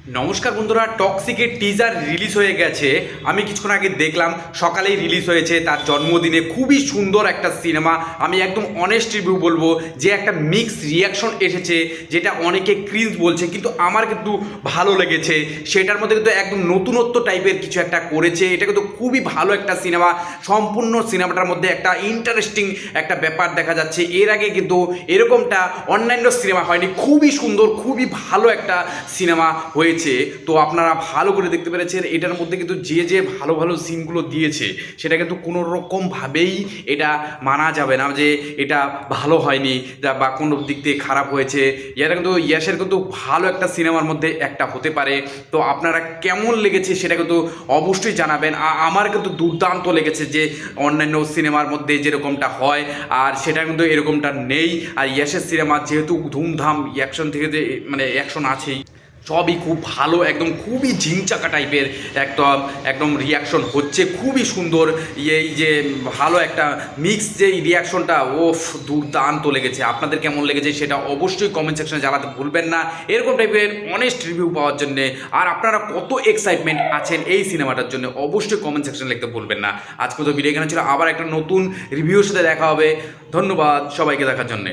নমস্কার বন্ধুরা, টক্সিকের teaser release হয়ে গেছে। আমি কিছুক্ষণ আগে দেখলাম, সকালেই রিলিজ হয়েছে তার জন্মদিনে। খুবই সুন্দর একটা সিনেমা। আমি একদম অনেস্ট রিভিউ বলবো যে একটা মিক্স রিয়াকশন এসেছে, যেটা অনেকে ক্রিঞ্জ বলছে, কিন্তু আমার কিন্তু ভালো লেগেছে। সেটার মধ্যে কিন্তু একদম নতুনত্ব টাইপের কিছু একটা করেছে। এটা কিন্তু খুবই ভালো একটা সিনেমা। সম্পূর্ণ সিনেমাটার মধ্যে একটা ইন্টারেস্টিং একটা ব্যাপার দেখা যাচ্ছে। এর আগে কিন্তু এরকমটা অন্যান্য সিনেমা হয়নি। খুবই সুন্দর, খুবই ভালো একটা সিনেমা হয়েছে। তো আপনারা ভালো করে দেখতে পেরেছেন। এটার মধ্যে কিন্তু যে ভালো ভালো সিনগুলো দিয়েছে, সেটা কিন্তু কোনো রকমভাবেই এটা মানা যাবে না যে এটা ভালো হয়নি বা কোনো দিক থেকে খারাপ হয়েছে। এটা কিন্তু ইয়াসের কিন্তু ভালো একটা সিনেমার মধ্যে একটা হতে পারে। তো আপনারা কেমন লেগেছে সেটা কিন্তু অবশ্যই জানাবেন। আমার কিন্তু দুর্দান্ত লেগেছে, যে অন্যান্য সিনেমার মধ্যে যেরকমটা হয় আর সেটা কিন্তু এরকমটা নেই। আর ইয়াসের সিনেমা যেহেতু ধুমধাম অ্যাকশন থেকে যে মানে অ্যাকশন আছেই, সবই খুব ভালো, একদম খুবই ঝিংচাকা টাইপের একদম একদম রিয়াকশন হচ্ছে। খুবই সুন্দর। এই যে ভালো একটা মিক্স যে রিয়াকশনটা, ওফ দুর্দান্ত লেগেছে। আপনাদের কেমন লেগেছে সেটা অবশ্যই কমেন্ট সেকশনে জানাতে ভুলবেন না, এরকম টাইপের অনেস্ট রিভিউ পাওয়ার জন্যে। আর আপনারা কত এক্সাইটমেন্ট আছেন এই সিনেমাটার জন্য অবশ্যই কমেন্ট সেকশনে লিখতে ভুলবেন না। আজকে তো ভিডিও এখানে ছিল, আবার একটা নতুন রিভিউর সাথে দেখা হবে। ধন্যবাদ সবাইকে দেখার জন্যে।